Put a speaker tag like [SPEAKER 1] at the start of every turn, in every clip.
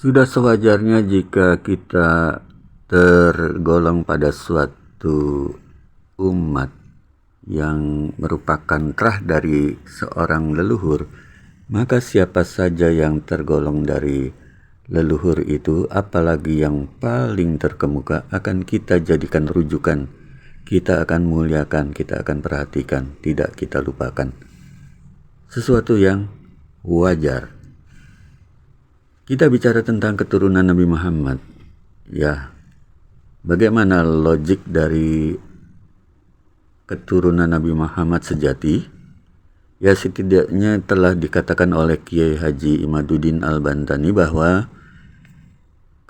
[SPEAKER 1] Sudah sewajarnya jika kita tergolong pada suatu umat yang merupakan kerah dari seorang leluhur, maka siapa saja yang tergolong dari leluhur itu, apalagi yang paling terkemuka, akan kita jadikan rujukan. Kita akan muliakan, kita akan perhatikan, tidak kita lupakan. Sesuatu yang wajar. Kita bicara tentang keturunan Nabi Muhammad. Ya, bagaimana logik dari keturunan Nabi Muhammad sejati? Ya, setidaknya telah dikatakan oleh Kiai Haji Imaduddin Al-Bantani bahwa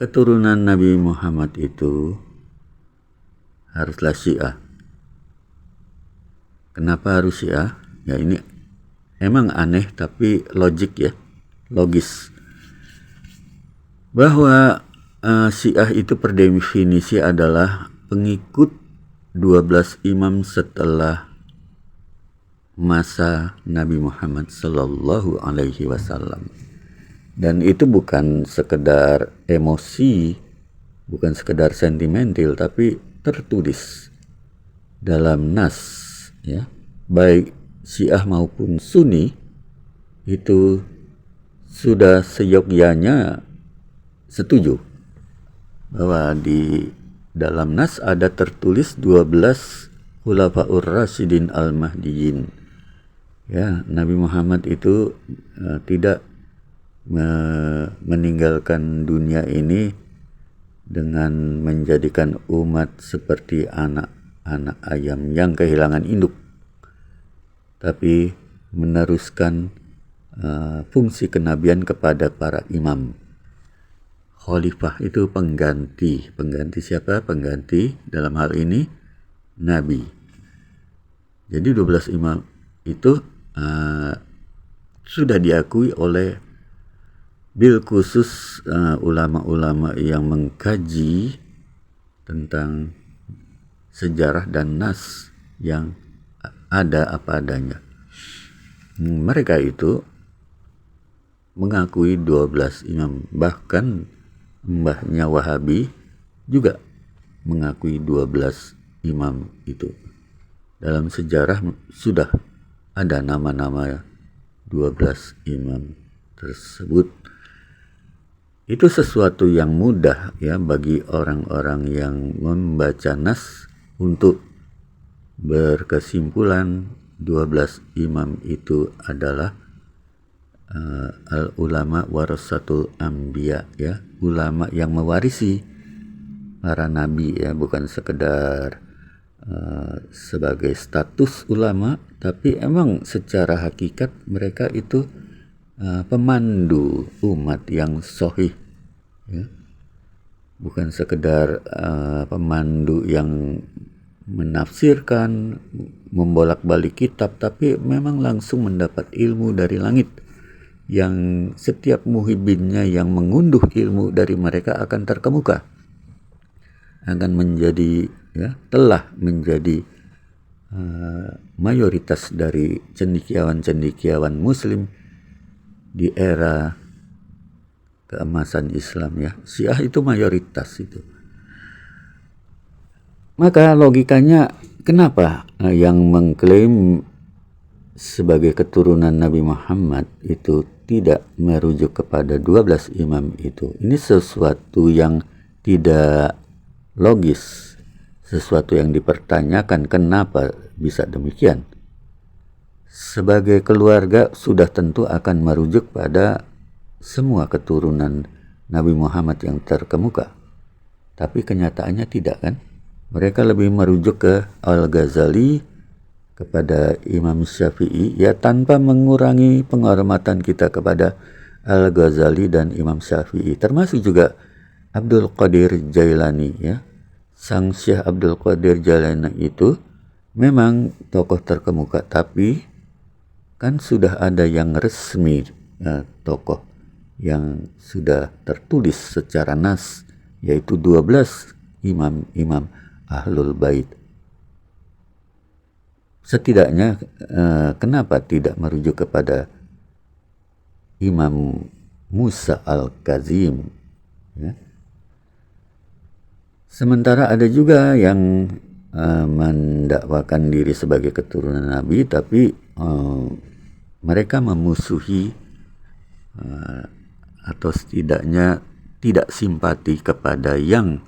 [SPEAKER 1] keturunan Nabi Muhammad itu haruslah Syiah. Kenapa harus Syiah? Ya, ini emang aneh tapi logis. Bahwa Syiah itu per definisi adalah pengikut 12 imam setelah masa Nabi Muhammad Sallallahu Alaihi Wasallam. Dan itu bukan sekedar emosi, bukan sekedar sentimental, tapi tertulis dalam nas, ya. Baik Syiah maupun Sunni itu sudah seyogyanya setuju bahwa di dalam nas ada tertulis 12 Khulafaur Rasyidin Al-Mahdiyin. Ya, Nabi Muhammad itu tidak meninggalkan dunia ini dengan menjadikan umat seperti anak-anak ayam yang kehilangan induk, tapi meneruskan fungsi kenabian kepada para imam. Khalifah itu pengganti siapa? Pengganti dalam hal ini Nabi. Jadi 12 imam itu sudah diakui oleh bil khusus ulama-ulama yang mengkaji tentang sejarah dan nas yang ada apa adanya. Mereka itu mengakui 12 imam, bahkan mbahnya Wahabi juga mengakui 12 imam itu. Dalam sejarah sudah ada nama-nama 12 imam tersebut. Itu sesuatu yang mudah ya bagi orang-orang yang membaca nas untuk berkesimpulan 12 imam itu adalah al-ulama warasatul anbiya, ya, ulama yang mewarisi para nabi, ya, bukan sekedar sebagai status ulama, tapi emang secara hakikat mereka itu pemandu umat yang sahih, ya. Bukan sekedar pemandu yang menafsirkan, membolak-balik kitab, tapi memang langsung mendapat ilmu dari langit, yang setiap muhibinnya yang mengunduh ilmu dari mereka akan terkemuka, akan menjadi, ya, telah menjadi mayoritas dari cendekiawan-cendekiawan muslim di era keemasan Islam, ya. Syiah itu mayoritas itu. Maka logikanya kenapa yang mengklaim sebagai keturunan Nabi Muhammad itu tidak merujuk kepada 12 imam itu? Ini sesuatu yang tidak logis, sesuatu yang dipertanyakan kenapa bisa demikian. Sebagai keluarga sudah tentu akan merujuk pada semua keturunan Nabi Muhammad yang terkemuka. Tapi kenyataannya tidak, kan? Mereka lebih merujuk ke Al-Ghazali, kepada Imam Syafi'i, ya, tanpa mengurangi penghormatan kita kepada Al-Ghazali dan Imam Syafi'i, termasuk juga Abdul Qadir Jailani, ya. Sang Syekh Abdul Qadir Jailani itu memang tokoh terkemuka, tapi kan sudah ada yang resmi, tokoh yang sudah tertulis secara nas, yaitu 12 imam Ahlul Bait. Setidaknya kenapa tidak merujuk kepada Imam Musa Al-Kazim, ya. Sementara ada juga yang mendakwakan diri sebagai keturunan Nabi, tapi mereka memusuhi atau setidaknya tidak simpati kepada yang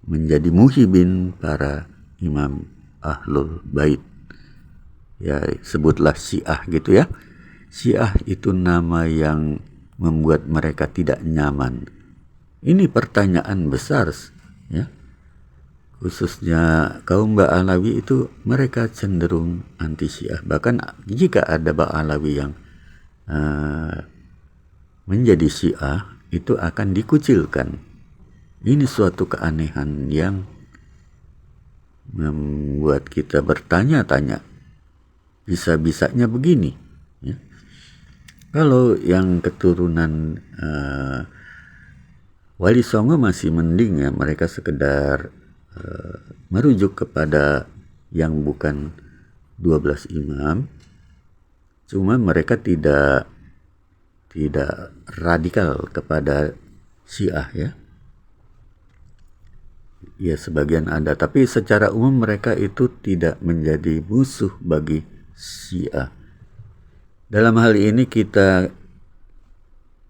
[SPEAKER 1] menjadi muhibin para imam Ahlul Bait. Ya, sebutlah Syiah gitu ya. Syiah itu nama yang membuat mereka tidak nyaman. Ini pertanyaan besar ya. Khususnya kaum Ba'alawi itu mereka cenderung anti Syiah. Bahkan jika ada Ba'alawi yang menjadi Syiah, itu akan dikucilkan. Ini suatu keanehan yang membuat kita bertanya-tanya, bisa-bisanya begini ya. Kalau yang keturunan Wali Songo masih mending ya, mereka sekedar merujuk kepada yang bukan 12 imam, cuma mereka tidak radikal kepada Syiah ya. Ya sebagian ada, tapi secara umum mereka itu tidak menjadi musuh bagi Syiah. Dalam hal ini kita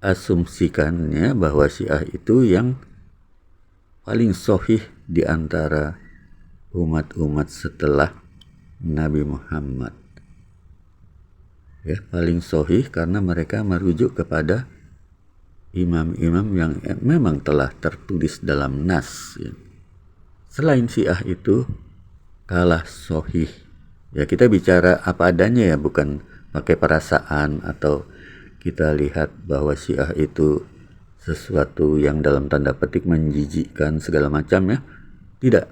[SPEAKER 1] asumsikannya bahwa Syiah itu yang paling sahih di antara umat-umat setelah Nabi Muhammad. Ya, paling sahih karena mereka merujuk kepada imam-imam yang memang telah tertulis dalam nas ya. Selain Syiah itu kalah sahih. Ya kita bicara apa adanya ya, bukan pakai perasaan atau kita lihat bahwa Syiah itu sesuatu yang dalam tanda petik menjijikkan segala macam ya. Tidak.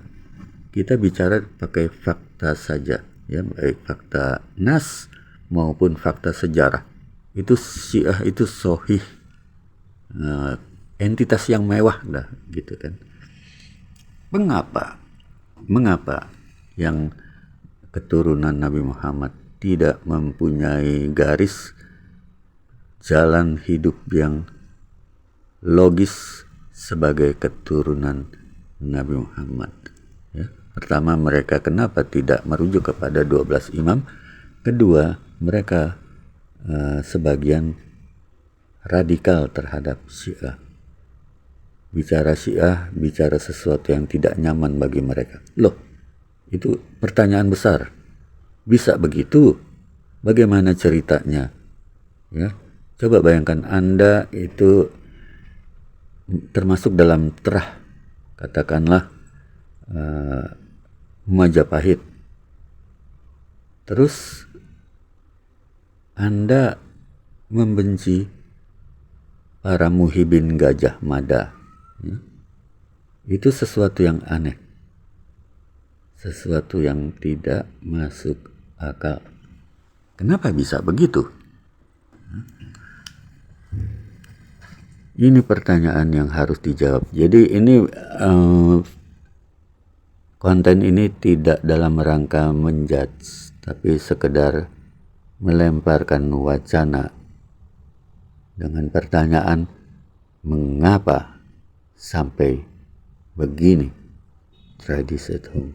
[SPEAKER 1] Kita bicara pakai fakta saja ya, baik fakta nas maupun fakta sejarah. Itu Syiah itu sahih. Entitas yang mewah dah gitu kan. Mengapa yang keturunan Nabi Muhammad tidak mempunyai garis jalan hidup yang logis sebagai keturunan Nabi Muhammad ya? Pertama, mereka kenapa tidak merujuk kepada 12 imam? Kedua, mereka sebagian radikal terhadap Syiah. Bicara Syiah, bicara sesuatu yang tidak nyaman bagi mereka. Loh, itu pertanyaan besar. Bisa begitu? Bagaimana ceritanya? Ya, coba bayangkan Anda itu termasuk dalam terah, katakanlah Majapahit. Terus Anda membenci para muhibin Gajah Mada. Ya. Itu sesuatu yang aneh, sesuatu yang tidak masuk akal. Kenapa bisa begitu? Ini pertanyaan yang harus dijawab. Jadi ini konten ini tidak dalam rangka menjudge, tapi sekedar melemparkan wacana dengan pertanyaan mengapa sampai begini tradisi at home.